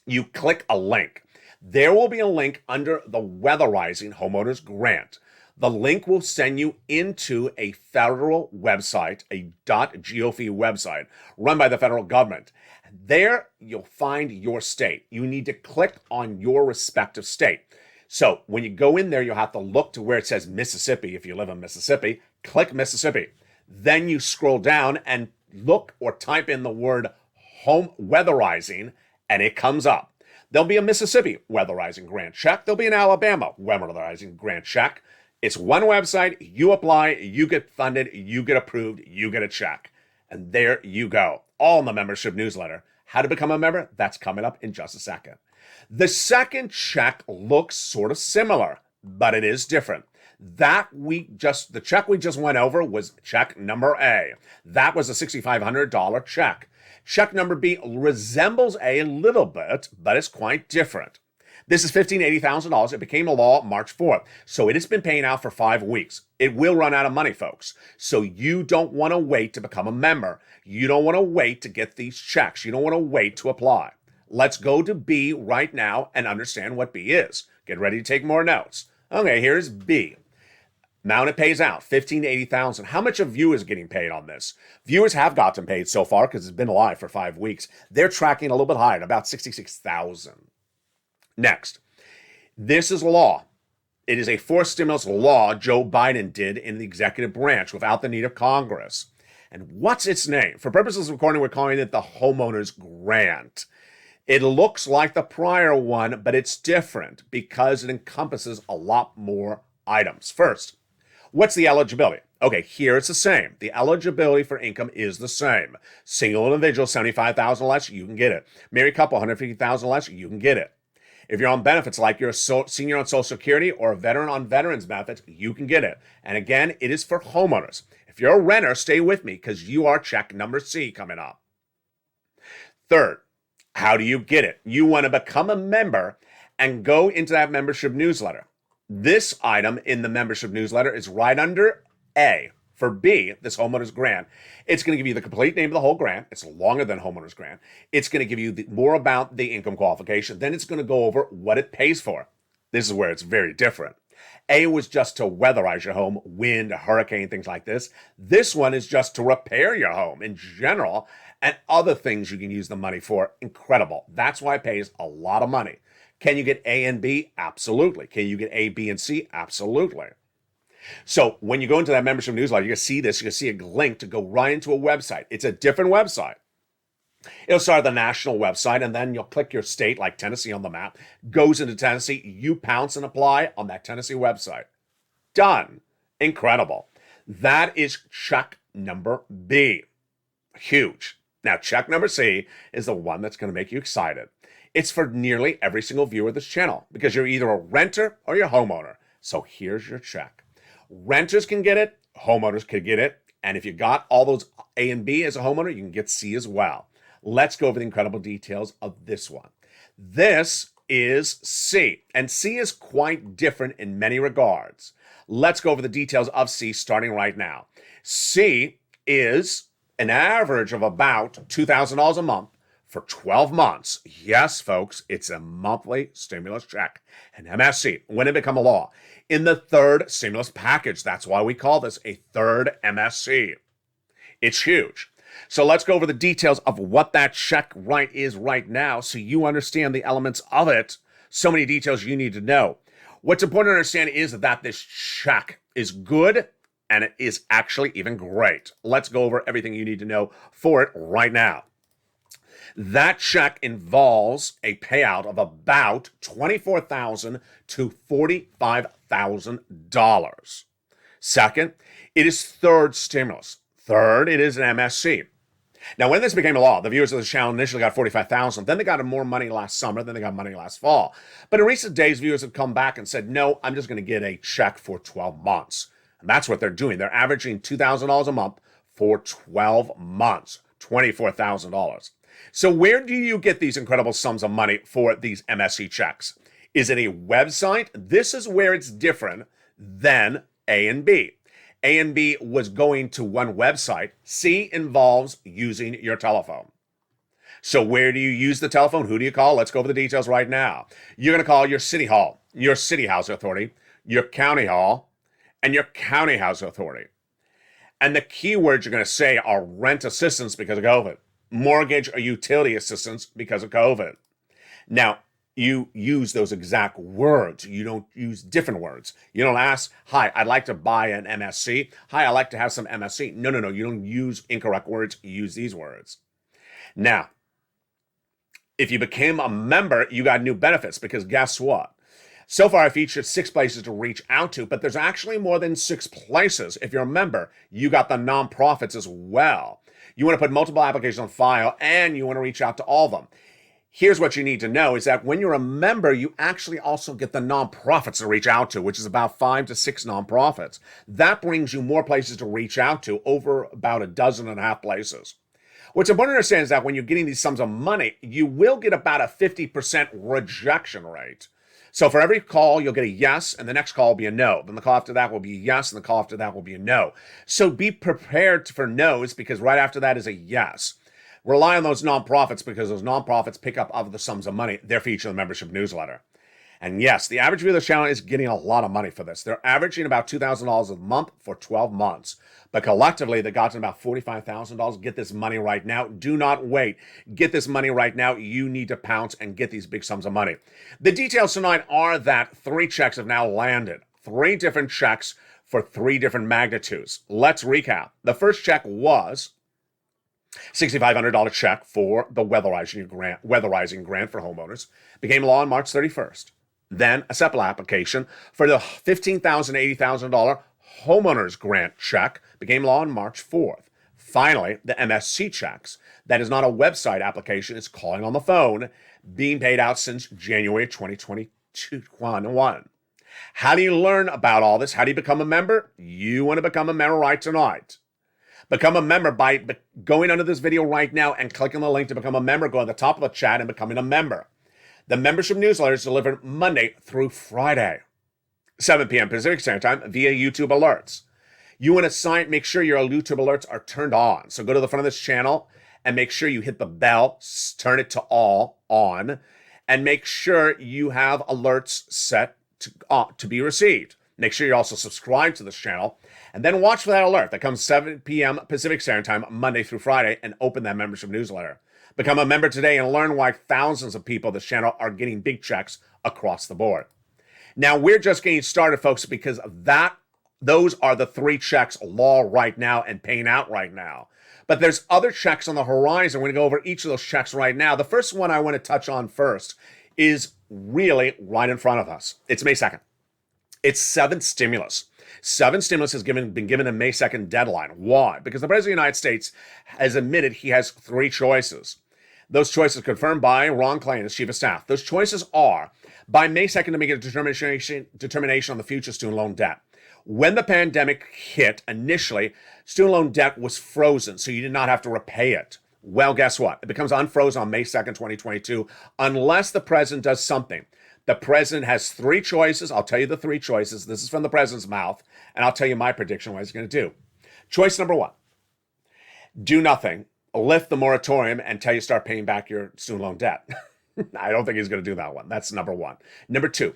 You click a link. there will be a link under the Weatherizing Homeowners Grant. The link will send you into a federal website, a .gov website run by the federal government. There you'll find your state. You need to click on your respective state. So when you go in there, you'll have to look to where it says Mississippi. If you live in Mississippi, click Mississippi. Then you scroll down and look or type in the word home weatherizing, and it comes up. There'll be a Mississippi weatherizing grant check. There'll be an Alabama weatherizing grant check. It's one website. You apply, you get funded, you get approved, you get a check. And there you go. All in the membership newsletter. How to become a member? That's coming up in just a second. The second check looks sort of similar, but it is different. The check we just went over was check number A. That was a $6,500 check. Check number B resembles A a little bit, but it's quite different. This is $80,000. It became a law March 4th. So it has been paying out for 5 weeks. It will run out of money, folks. So you don't want to wait to become a member. You don't want to wait to get these checks. You don't want to wait to apply. Let's go to B right now and understand what B is. Get ready to take more notes. Okay, here's B. Amount it pays out, $80,000. How much of you is getting paid on this? Viewers have gotten paid so far because it's been live for 5 weeks. They're tracking a little bit higher, about $66,000. Next, this is law. It is a forced stimulus law Joe Biden did in the executive branch without the need of Congress. And what's its name? For purposes of recording, we're calling it the Homeowners Grant. It looks like the prior one, but it's different because it encompasses a lot more items. First, what's the eligibility? Okay, here it's the same. The eligibility for income is the same. Single individual, $75,000 less, you can get it. Married couple, $150,000 less, you can get it. If you're on benefits, like you're a senior on Social Security or a veteran on veterans benefits, you can get it. And again, it is for homeowners. If you're a renter, stay with me because you are check number C coming up. Third, how do you get it? You want to become a member and go into that membership newsletter. This item in the membership newsletter is right under A. For B, this homeowners grant, it's going to give you the complete name of the whole grant. It's longer than homeowners grant. It's going to give you more about the income qualification. Then it's going to go over what it pays for. This is where it's very different. A was just to weatherize your home, wind, a hurricane, things like this. This one is just to repair your home in general and other things you can use the money for. Incredible. That's why it pays a lot of money. Can you get A and B? Absolutely. Can you get A, B, and C? Absolutely. So when you go into that membership newsletter, you're going to see this. You're going to see a link to go right into a website. It's a different website. It'll start at the national website, and then you'll click your state, like Tennessee on the map. Goes into Tennessee. You pounce and apply on that Tennessee website. Done. Incredible. That is check number B. Huge. Now, check number C is the one that's going to make you excited. It's for nearly every single viewer of this channel because you're either a renter or you're a homeowner. So here's your check. Renters can get it, homeowners can get it, and if you got all those A and B as a homeowner, you can get C as well. Let's go over the incredible details of this one. This is C, and C is quite different in many regards. Let's go over the details of C starting right now. C is an average of about $2,000 a month for 12 months. Yes, folks, it's a monthly stimulus check, an MSC, when it become a law. In the third stimulus package, that's why we call this a third MSC. It's huge. So let's go over the details of what that check is right now so you understand the elements of it. So many details you need to know. What's important to understand is that this check is good and it is actually even great. Let's go over everything you need to know for it right now. That check involves a payout of about $24,000 to $45,000. Second, it is third stimulus. Third, it is an MSC. Now, when this became a law, the viewers of the channel initially got $45,000. Then they got more money last summer. Then they got money last fall. But in recent days, viewers have come back and said, no, I'm just going to get a check for 12 months. And that's what they're doing. They're averaging $2,000 a month for 12 months, $24,000. So where do you get these incredible sums of money for these MSC checks? Is it a website? This is where it's different than A and B. A and B was going to one website. C involves using your telephone. So where do you use the telephone? Who do you call? Let's go over the details right now. You're going to call your city hall, your city housing authority, your county hall, and your county housing authority. And the keywords you're going to say are rent assistance because of COVID, mortgage or utility assistance because of COVID. Now, you use those exact words. You don't use different words. You don't ask, hi, I'd like to buy an MSC. Hi, I'd like to have some MSC. No. You don't use incorrect words. You use these words. Now, if you became a member, you got new benefits because guess what? So far, I featured 6 places to reach out to, but there's actually more than 6 places. If you're a member, you got the nonprofits as well. You want to put multiple applications on file, and you want to reach out to all of them. Here's what you need to know is that when you're a member, you actually also get the nonprofits to reach out to, which is about 5 to 6 nonprofits. That brings you more places to reach out to, over about 12.5 places. What's important to understand is that when you're getting these sums of money, you will get about a 50% rejection rate. So for every call, you'll get a yes, and the next call will be a no. Then the call after that will be a yes, and the call after that will be a no. So be prepared for no's because right after that is a yes. Rely on those nonprofits because those nonprofits pick up of the sums of money. They're featured in the membership newsletter. And yes, the average viewer of the channel is getting a lot of money for this. They're averaging about $2,000 a month for 12 months. But collectively, they got to about $45,000. Get this money right now. Do not wait. Get this money right now. You need to pounce and get these big sums of money. The details tonight are that 3 checks have now landed. 3 different checks for 3 different magnitudes. Let's recap. The first check was $6,500 check for the weatherizing grant for homeowners. Became law on March 31st. Then a separate application for the $15,000, $80,000 homeowners grant check became law on March 4th. Finally, the MSC checks. That is not a website application. It's calling on the phone, being paid out since January 2021. How do you learn about all this? How do you become a member? You want to become a member right tonight. Become a member by going under this video right now and clicking the link to become a member. Go on the top of the chat and becoming a member. The membership newsletter is delivered Monday through Friday, 7 p.m. Pacific Standard Time via YouTube alerts. You want to make sure your YouTube alerts are turned on. So go to the front of this channel and make sure you hit the bell, turn it to all on, and make sure you have alerts set to be received. Make sure you're also subscribed to this channel, and then watch for that alert that comes 7 p.m. Pacific Standard Time, Monday through Friday, and open that membership newsletter. Become a member today and learn why thousands of people on this channel are getting big checks across the board. Now, we're just getting started, folks, because those are the 3 checks law right now and paying out right now. But there's other checks on the horizon. We're going to go over each of those checks right now. The first one I want to touch on first is really right in front of us. It's May 2nd. It's 7th stimulus. 7 stimulus has been given a May 2nd deadline. Why? Because the President of the United States has admitted he has 3 choices. Those choices confirmed by Ron Klain, his chief of staff. Those choices are by May 2nd to make a determination on the future student loan debt. When the pandemic hit initially, student loan debt was frozen, so you did not have to repay it. Well, guess what? It becomes unfrozen on May 2nd, 2022, unless the president does something. The president has 3 choices. I'll tell you the 3 choices. This is from the president's mouth, and I'll tell you my prediction what he's going to do. Choice number 1, do nothing. Lift the moratorium until you start paying back your student loan debt. I don't think he's going to do that one. That's number 1. Number 2,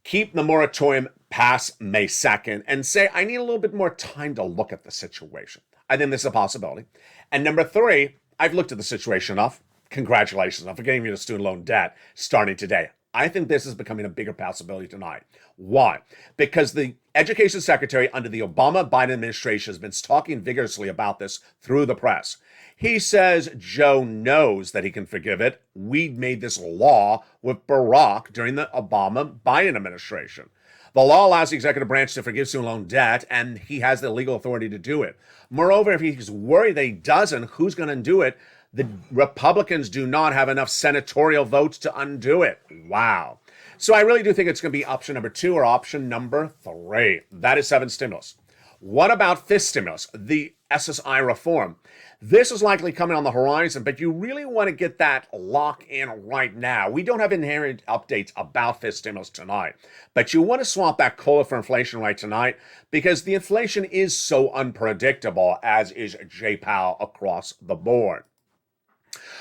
keep the moratorium past May 2nd and say, I need a little bit more time to look at the situation. I think this is a possibility. And number 3, I've looked at the situation enough. Congratulations on forgetting you the student loan debt starting today. I think this is becoming a bigger possibility tonight. Why? Because the education secretary under the Obama-Biden administration has been talking vigorously about this through the press. He says Joe knows that he can forgive it. We made this law with Barack during the Obama-Biden administration. The law allows the executive branch to forgive student loan debt, and he has the legal authority to do it. Moreover, if he's worried that he doesn't, who's going to do it? The Republicans do not have enough senatorial votes to undo it. Wow. So I really do think it's going to be option number 2 or option number 3. That is 7 stimulus. What about 5th stimulus, the SSI reform? This is likely coming on the horizon, but you really want to get that lock in right now. We don't have inherent updates about 5th stimulus tonight, but you want to swap that COLA for inflation right tonight because the inflation is so unpredictable, as is J-Powell across the board.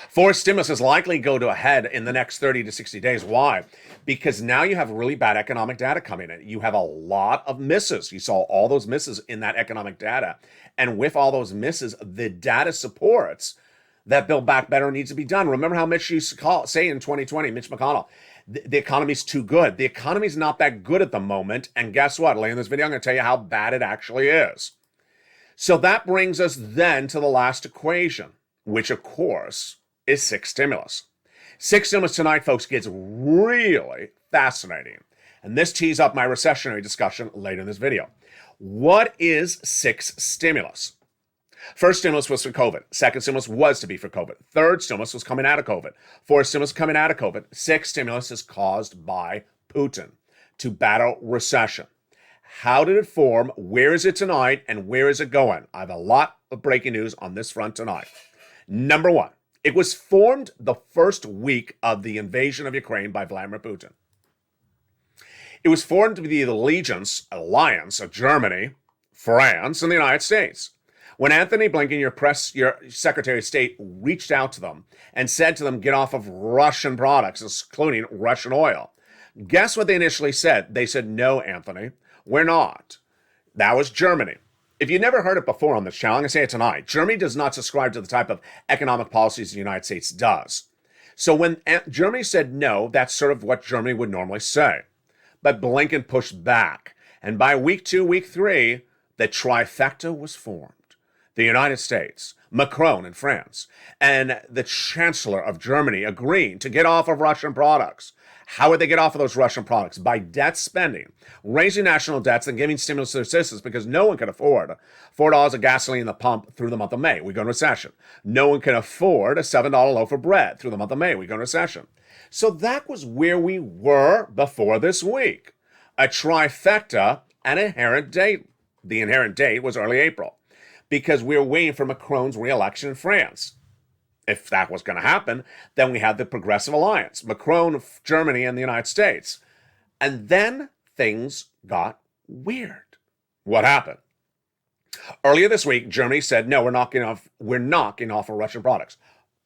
Forced stimulus is likely to go to a head in the next 30 to 60 days. Why? Because now you have really bad economic data coming in. You have a lot of misses. You saw all those misses in that economic data. And with all those misses, the data supports that Build Back Better needs to be done. Remember how Mitch used to say in 2020, Mitch McConnell, the economy's too good. The economy's not that good at the moment. And guess what? Later in this video, I'm going to tell you how bad it actually is. So that brings us then to the last equation, which of course is 6 stimulus. 6 stimulus tonight, folks, gets really fascinating. And this tees up my recessionary discussion later in this video. What is 6 stimulus? First stimulus was for COVID. Second stimulus was to be for COVID. Third stimulus was coming out of COVID. Fourth stimulus coming out of COVID. 6 stimulus is caused by Putin to battle recession. How did it form? Where is it tonight? And where is it going? I have a lot of breaking news on this front tonight. Number 1, it was formed the first week of the invasion of Ukraine by Vladimir Putin. It was formed to be the alliance of Germany, France, and the United States. When Anthony Blinken, your Secretary of State, reached out to them and said to them, get off of Russian products, including Russian oil, guess what they initially said? They said, no, Anthony, we're not. That was Germany. If you never heard it before on this channel, I'm going to say it tonight. Germany does not subscribe to the type of economic policies the United States does. So when Germany said no, that's sort of what Germany would normally say. But Blinken pushed back. And by week 2, week 3, the trifecta was formed. The United States, Macron in France, and the Chancellor of Germany agreeing to get off of Russian products. How would they get off of those Russian products? By debt spending, raising national debts and giving stimulus to their citizens because no one can afford $4 of gasoline in the pump through the month of May. We go in recession. No one can afford a $7 loaf of bread through the month of May. We go in recession. So that was where we were before this week. A trifecta, an inherent date. The inherent date was early April because we were waiting for Macron's re-election in France. If that was going to happen, then we had the Progressive Alliance, Macron, Germany, and the United States. And then things got weird. What happened? Earlier this week, Germany said, no, we're not getting off of Russian products.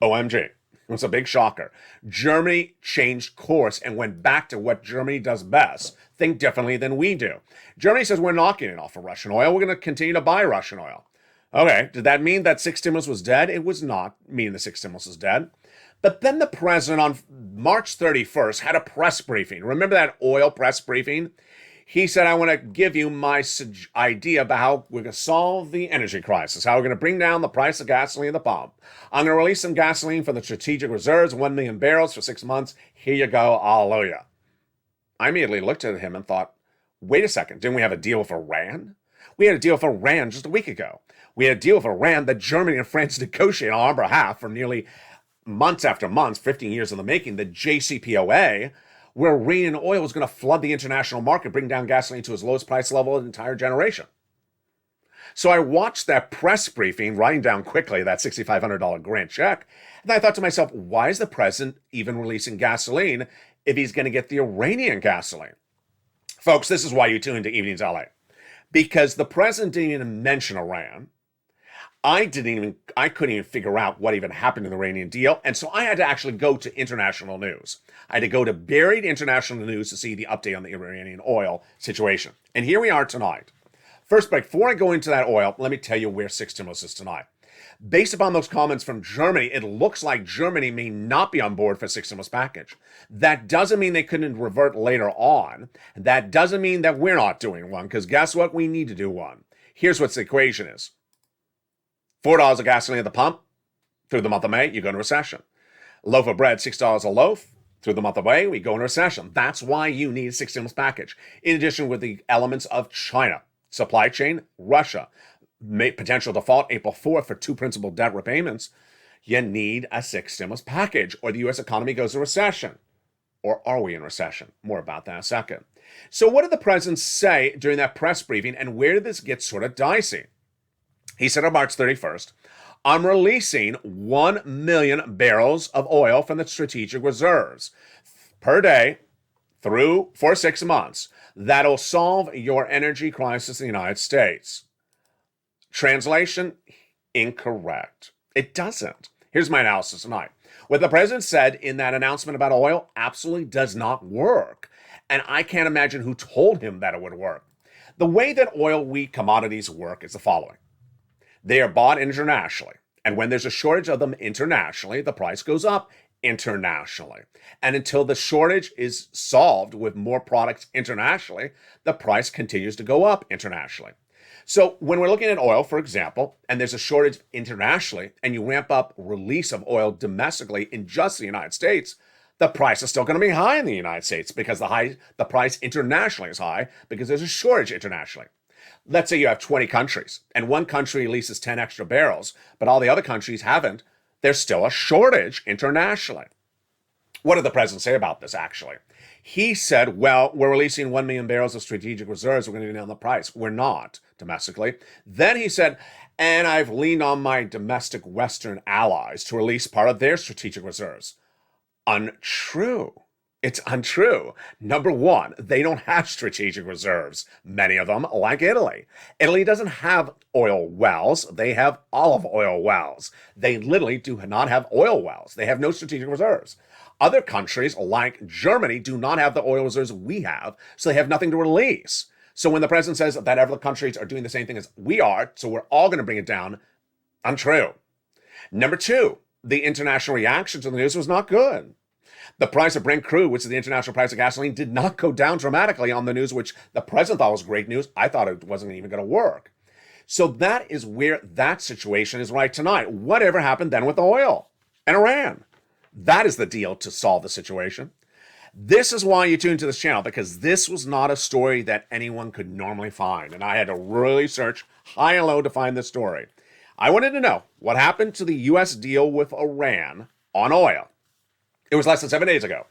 OMG. It was a big shocker. Germany changed course and went back to what Germany does best, think differently than we do. Germany says we're not getting off of Russian oil. We're going to continue to buy Russian oil. Okay, did that mean that 6 stimulus was dead? It was not meaning the 6 stimulus was dead. But then the president on March 31st had a press briefing. Remember that oil press briefing? He said, I want to give you my idea about how we're going to solve the energy crisis, how we're going to bring down the price of gasoline at the pump. I'm going to release some gasoline from the strategic reserves, 1 million barrels for 6 months. Here you go, hallelujah. I immediately looked at him and thought, wait a second, didn't we have a deal with Iran? We had a deal with Iran just a week ago. We had a deal with Iran that Germany and France negotiated on our behalf for nearly months after months, 15 years in the making, the JCPOA, where Iranian oil was going to flood the international market, bring down gasoline to its lowest price level in an entire generation. So I watched that press briefing, writing down quickly that $6,500 grant check, and I thought to myself, why is the president even releasing gasoline if he's going to get the Iranian gasoline? Folks, this is why you tune into Evenings LA. Because the president didn't even mention Iran. I couldn't even figure out what even happened in the Iranian deal. And so I had to actually go to international news. I had to go to buried international news to see the update on the Iranian oil situation. And here we are tonight. First, before I go into that oil, let me tell you where 6 stimulus is tonight. Based upon those comments from Germany, it looks like Germany may not be on board for 6 stimulus package. That doesn't mean they couldn't revert later on. That doesn't mean that we're not doing one, because guess what? We need to do one. Here's what the equation is. $4 of gasoline at the pump, through the month of May, you go into recession. A loaf of bread, $6 a loaf, through the month of May, we go into recession. That's why you need a 6 stimulus package. In addition with the elements of China, supply chain, Russia, potential default April 4th for 2 principal debt repayments, you need a 6 stimulus package, or the U.S. economy goes into recession. Or are we in recession? More about that in a second. So what did the president say during that press briefing, and where did this get sort of dicey? He said on March 31st, I'm releasing 1 million barrels of oil from the strategic reserves per day for 6 months. That'll solve your energy crisis in the United States. Translation, incorrect. It doesn't. Here's my analysis tonight. What the president said in that announcement about oil absolutely does not work. And I can't imagine who told him that it would work. The way that oil, wheat commodities work is the following. They are bought internationally. And when there's a shortage of them internationally, the price goes up internationally. And until the shortage is solved with more products internationally, the price continues to go up internationally. So when we're looking at oil, for example, and there's a shortage internationally, and you ramp up release of oil domestically in just the United States, the price is still going to be high in the United States because the price internationally is high because there's a shortage internationally. Let's say you have 20 countries and one country releases 10 extra barrels, but all the other countries haven't. There's still a shortage internationally. What did the president say about this, actually? He said, well, we're releasing 1 million barrels of strategic reserves. We're going to go down the price. We're not domestically. Then he said, and I've leaned on my domestic Western allies to release part of their strategic reserves. Untrue. It's untrue. Number one, they don't have strategic reserves. Many of them, like Italy. Italy doesn't have oil wells. They have olive oil wells. They literally do not have oil wells. They have no strategic reserves. Other countries, like Germany, do not have the oil reserves we have, so they have nothing to release. So when the president says that other countries are doing the same thing as we are, so we're all going to bring it down, untrue. Number two, the international reaction to the news was not good. The price of Brent crude, which is the international price of gasoline, did not go down dramatically on the news, which the president thought was great news. I thought it wasn't even going to work. So that is where that situation is right tonight. Whatever happened then with oil and Iran? That is the deal to solve the situation. This is why you tune to this channel, because this was not a story that anyone could normally find. And I had to really search high and low to find this story. I wanted to know what happened to the U.S. deal with Iran on oil. It was less than 7 days ago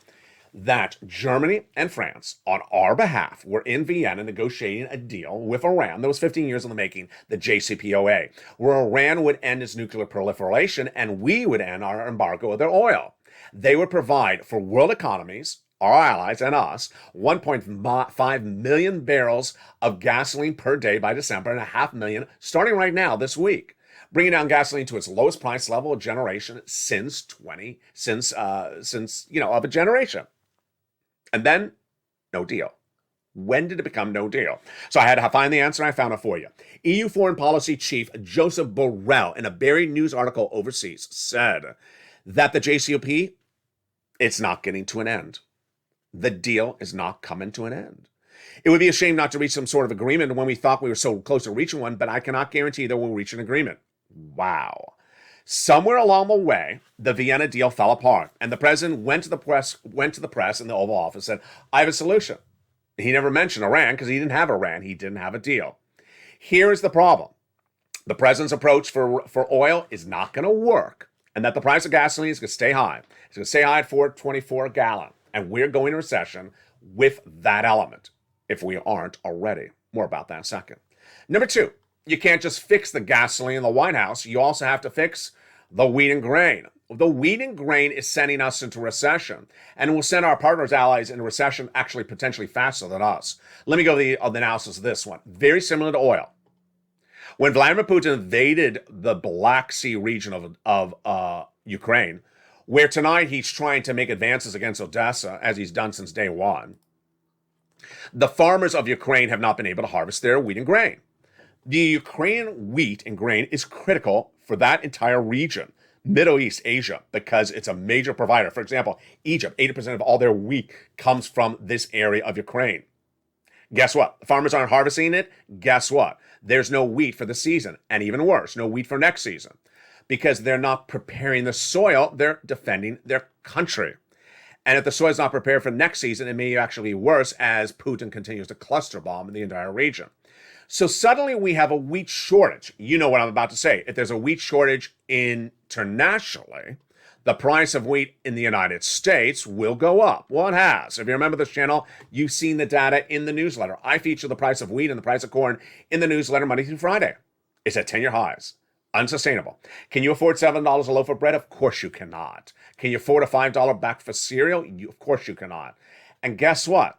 that Germany and France, on our behalf, were in Vienna negotiating a deal with Iran that was 15 years in the making, the JCPOA, where Iran would end its nuclear proliferation and we would end our embargo of their oil. They would provide for world economies, our allies and us, 1.5 million barrels of gasoline per day by December and 500,000 starting right now this week, bringing down gasoline to its lowest price level of generation since of a generation. And then, no deal. When did it become no deal? So I had to find the answer, and I found it for you. EU Foreign Policy Chief Joseph Borrell, in a buried news article overseas, said that the JCPOA, it's not getting to an end. The deal is not coming to an end. It would be a shame not to reach some sort of agreement when we thought we were so close to reaching one, but I cannot guarantee that we'll reach an agreement. Wow. Somewhere along the way, the Vienna deal fell apart, and the president went to the press in the Oval Office and said, I have a solution. He never mentioned Iran because he didn't have Iran. He didn't have a deal. Here's the problem. The president's approach for oil is not going to work, and that the price of gasoline is going to stay high. It's going to stay high at $4.24 a gallon, and we're going into recession with that element, if we aren't already. More about that in a second. Number two, you can't just fix the gasoline in the White House. You also have to fix the wheat and grain. The wheat and grain is sending us into recession, and will send our partners, allies, into recession actually potentially faster than us. Let me go to the analysis of this one. Very similar to oil. When Vladimir Putin invaded the Black Sea region of Ukraine, where tonight he's trying to make advances against Odessa, as he's done since day one, the farmers of Ukraine have not been able to harvest their wheat and grain. The Ukrainian wheat and grain is critical for that entire region, Middle East, Asia, because it's a major provider. For example, Egypt, 80% of all their wheat comes from this area of Ukraine. Guess what? The farmers aren't harvesting it. Guess what? There's no wheat for the season, and even worse, no wheat for next season, because they're not preparing the soil. They're defending their country. And if the soil is not prepared for next season, it may actually be worse as Putin continues to cluster bomb in the entire region. So suddenly we have a wheat shortage. You know what I'm about to say. If there's a wheat shortage internationally, the price of wheat in the United States will go up. Well, it has. If you remember this channel, you've seen the data in the newsletter. I feature the price of wheat and the price of corn in the newsletter Monday through Friday. It's at 10-year highs. Unsustainable. Can you afford $7 a loaf of bread? Of course you cannot. Can you afford a $5 bag for cereal? Of course you cannot. And guess what?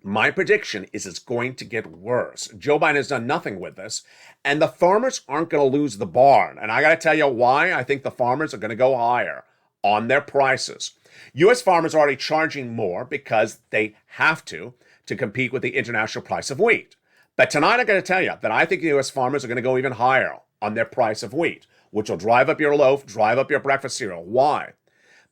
My prediction is it's going to get worse. Joe Biden has done nothing with this, and the farmers aren't going to lose the barn. And I got to tell you why I think the farmers are going to go higher. on their prices. U.S. farmers are already charging more because they have to compete with the international price of wheat. But tonight I'm going to tell you that I think the U.S. farmers are going to go even higher on their price of wheat, which will drive up your loaf, drive up your breakfast cereal. Why?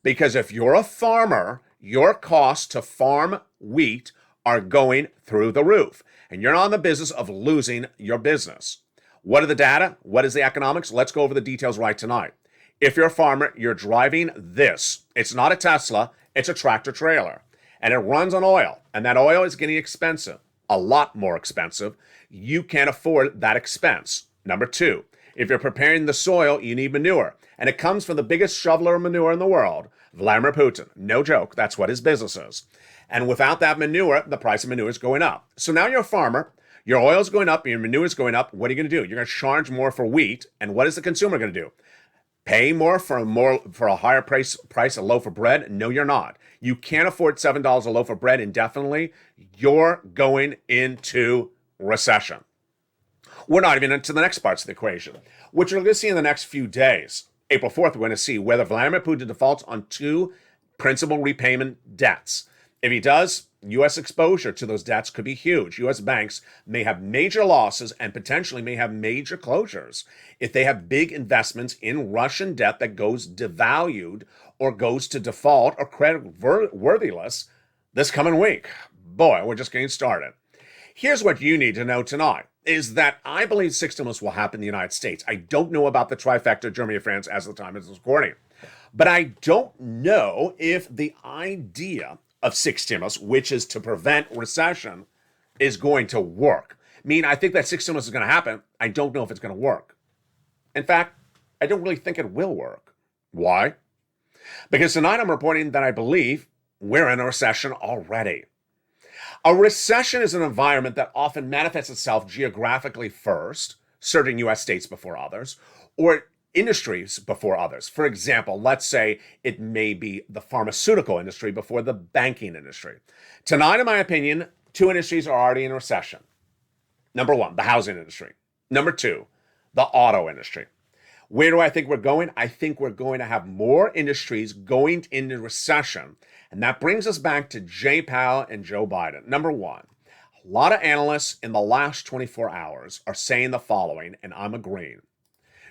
Because if you're a farmer, your costs to farm wheat are going through the roof, and you're not in the business of losing your business. What are the data? What is the economics? Let's go over the details right tonight. If you're a farmer, you're driving this. It's not a Tesla, it's a tractor trailer, and it runs on oil, and that oil is getting expensive, a lot more expensive. You can't afford that expense. Number two, if you're preparing the soil, you need manure, and it comes from the biggest shoveler of manure in the world, Vladimir Putin. No joke, that's what his business is. And without that manure, the price of manure is going up. So now you're a farmer, your oil's going up, your manure is going up. What are you going to do? You're going to charge more for wheat, and what is the consumer going to do? Pay more for a higher price a loaf of bread? No, you're not. You can't afford $7 a loaf of bread indefinitely. You're going into recession. We're not even into the next parts of the equation, which we're going to see in the next few days. April 4th, we're going to see whether Vladimir Putin defaults on 2 principal repayment debts. If he does, U.S. exposure to those debts could be huge. U.S. banks may have major losses and potentially may have major closures if they have big investments in Russian debt that goes devalued or goes to default or credit worthiness this coming week. Boy, we're just getting started. Here's what you need to know tonight, is that I believe 6 stimulus will happen in the United States. I don't know about the trifecta, Germany and France, as of the time of this recording. But I don't know if the idea of 6 stimulus, which is to prevent recession, is going to work. I think that 6 stimulus is going to happen. I don't know if it's going to work. In fact, I don't really think it will work. Why? Because tonight I'm reporting that I believe we're in a recession already. A recession is an environment that often manifests itself geographically first, certain U.S. states before others, or industries before others. For example, let's say it may be the pharmaceutical industry before the banking industry. Tonight, in my opinion, 2 industries are already in recession. Number 1, the housing industry. Number 2, the auto industry. Where do I think we're going? I think we're going to have more industries going into recession. And that brings us back to Jay Powell and Joe Biden. Number 1, a lot of analysts in the last 24 hours are saying the following, and I'm agreeing.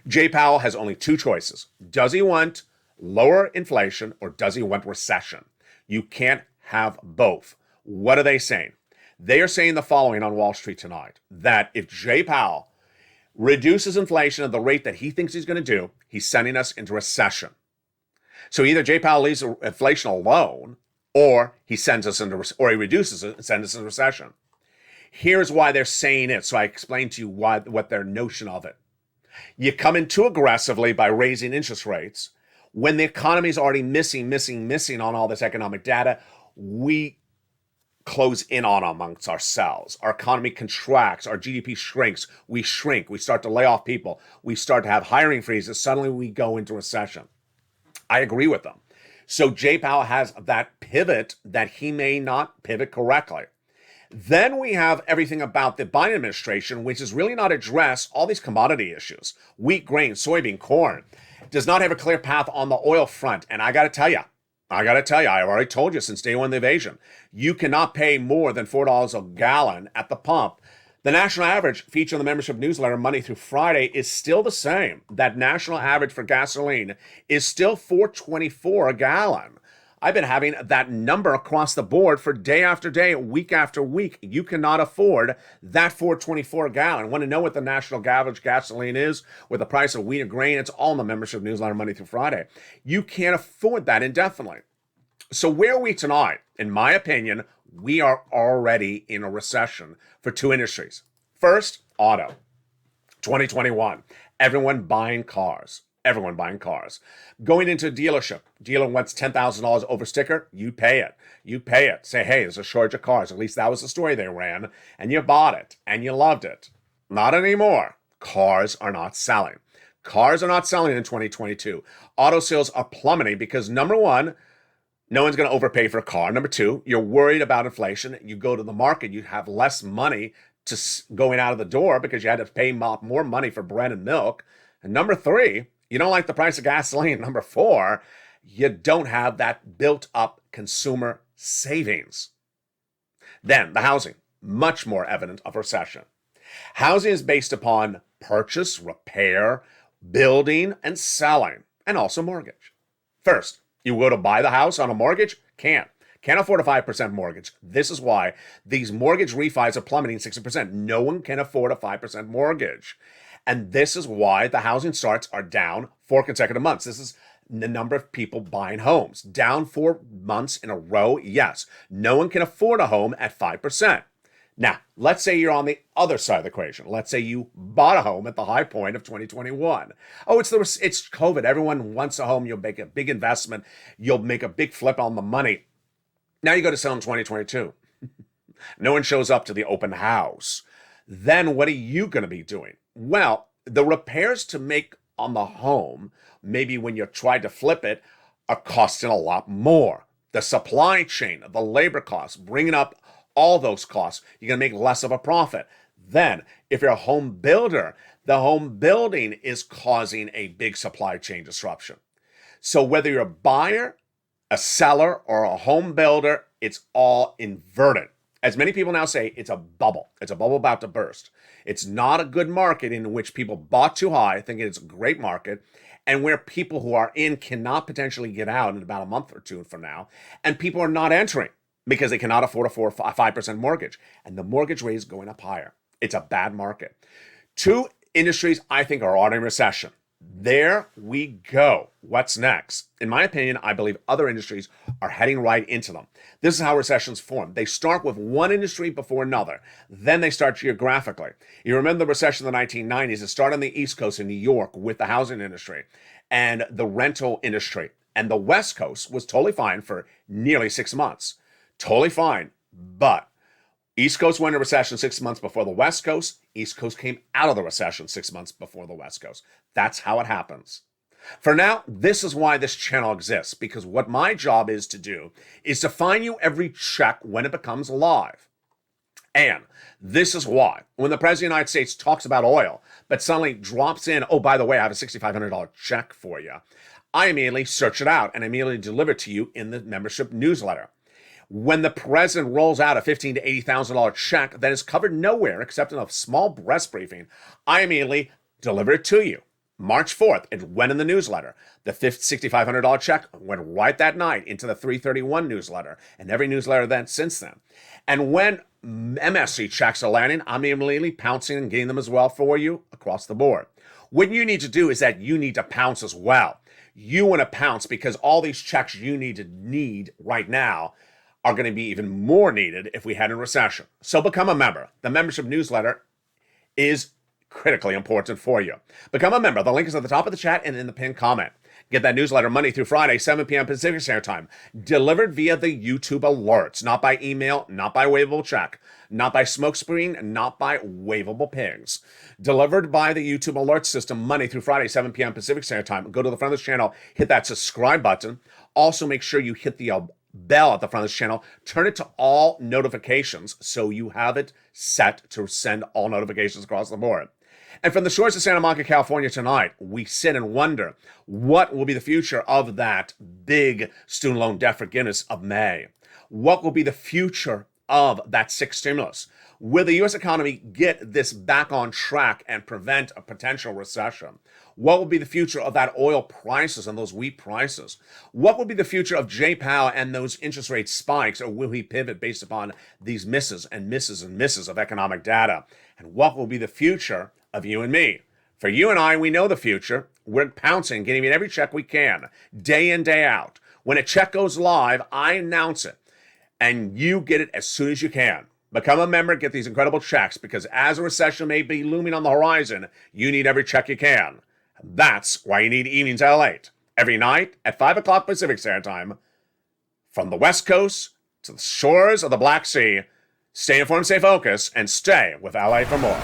Jay Powell has only 2 choices. Does he want lower inflation or does he want recession? You can't have both. What are they saying? They are saying the following on Wall Street tonight, that if Jay Powell reduces inflation at the rate that he thinks he's going to do, he's sending us into recession. So either Jay Powell leaves inflation alone, or he reduces it and sends us into recession. Here's why they're saying it. So I explained to you what their notion of it. You come in too aggressively by raising interest rates. When the economy is already missing on all this economic data, we close in on amongst ourselves. Our economy contracts, our GDP shrinks, we shrink, we start to lay off people, we start to have hiring freezes, suddenly we go into recession. I agree with them. So Jay Powell has that pivot that he may not pivot correctly. Then we have everything about the Biden administration, which is really not address all these commodity issues. Wheat, grain, soybean, corn. Does not have a clear path on the oil front. And I got to tell you, I've already told you since day one of the invasion, you cannot pay more than $4 a gallon at the pump. The national average featured in the membership newsletter Monday through Friday is still the same. That national average for gasoline is still $4.24 a gallon. I've been having that number across the board for day after day, week after week. You cannot afford that $4.24 a gallon. Want to know what the national average gasoline is with the price of wheat and grain? It's all in the membership newsletter Monday through Friday. You can't afford that indefinitely. So where are we tonight? In my opinion, we are already in a recession for 2 industries. First, auto. 2021, everyone buying cars. Going into a dealership. Dealer wants $10,000 over sticker. You pay it. Say, hey, there's a shortage of cars. At least that was the story they ran. And you bought it. And you loved it. Not anymore. Cars are not selling. in 2022. Auto sales are plummeting because, number 1, no one's going to overpay for a car. Number 2, you're worried about inflation. You go to the market. You have less money to going out of the door because you had to pay more money for bread and milk. And number 3, you don't like the price of gasoline. Number 4, you don't have that built up consumer savings. Then the housing, much more evident of recession. Housing is based upon purchase, repair, building, and selling, and also mortgage. First, you go to buy the house on a mortgage? Can't afford a 5% mortgage. This is why these mortgage refis are plummeting 60%. No one can afford a 5% mortgage. And this is why the housing starts are down 4 consecutive months. This is the number of people buying homes. Down 4 months in a row, yes. No one can afford a home at 5%. Now, let's say you're on the other side of the equation. Let's say you bought a home at the high point of 2021. Oh, it's COVID. Everyone wants a home. You'll make a big investment. You'll make a big flip on the money. Now you go to sell in 2022. No one shows up to the open house. Then what are you going to be doing? Well, the repairs to make on the home, maybe when you try to flip it, are costing a lot more. The supply chain, the labor costs, bringing up all those costs, you're going to make less of a profit. Then, if you're a home builder, the home building is causing a big supply chain disruption. So whether you're a buyer, a seller, or a home builder, it's all inverted. As many people now say, it's a bubble. It's a bubble about to burst. It's not a good market in which people bought too high, thinking it's a great market, and where people who are in cannot potentially get out in about a month or two from now, and people are not entering because they cannot afford a 5% mortgage, and the mortgage rate is going up higher. It's a bad market. 2 industries I think are already in recession. There we go. What's next? In my opinion, I believe other industries are heading right into them. This is how recessions form. They start with one industry before another. Then they start geographically. You remember the recession of the 1990s. It started on the East Coast in New York with the housing industry and the rental industry. And the West Coast was totally fine for nearly 6 months. Totally fine. But East Coast went into recession 6 months before the West Coast. East Coast came out of the recession 6 months before the West Coast. That's how it happens. For now, this is why this channel exists, because what my job is to do is to find you every check when it becomes live. And this is why when the President of the United States talks about oil, but suddenly drops in, oh, by the way, I have a $6,500 check for you, I immediately search it out and immediately deliver it to you in the membership newsletter. When the president rolls out a $15,000 to $80,000 check that is covered nowhere except in a small press briefing, I immediately deliver it to you. March 4th, it went in the newsletter. The $6,500 check went right that night into the 331 newsletter and every newsletter then since then. And when MSC checks are landing, I'm immediately pouncing and getting them as well for you across the board. What you need to do is that you need to pounce as well. You want to pounce because all these checks you need right now are going to be even more needed if we had a recession. So become a member. The membership newsletter is critically important for you. Become a member. The link is at the top of the chat and in the pinned comment. Get that newsletter Monday through Friday, 7 p.m. Pacific Standard Time, delivered via the YouTube alerts, not by email, not by waivable check, not by smokescreen, not by waivable pings. Delivered by the YouTube alert system Monday through Friday, 7 p.m. Pacific Standard Time. Go to the front of this channel, hit that subscribe button. Also make sure you hit the bell at the front of this channel, turn it to all notifications so you have it set to send all notifications across the board. And from the shores of Santa Monica, California tonight, we sit and wonder what will be the future of that big student loan debt forgiveness of May. What will be the future of that 6th stimulus? Will the U.S. economy get this back on track and prevent a potential recession? What will be the future of that oil prices and those wheat prices? What will be the future of Jay Powell and those interest rate spikes, or will he pivot based upon these misses and misses and misses of economic data? And what will be the future of you and me? For you and I, we know the future. We're pouncing, getting every check we can, day in, day out. When a check goes live, I announce it, and you get it as soon as you can. Become a member, get these incredible checks, because as a recession may be looming on the horizon, you need every check you can. That's why you need Evenings LALATE. Every night at 5 o'clock Pacific Standard Time, from the West Coast to the shores of the Black Sea. Stay informed, stay focused, and stay with LA for more.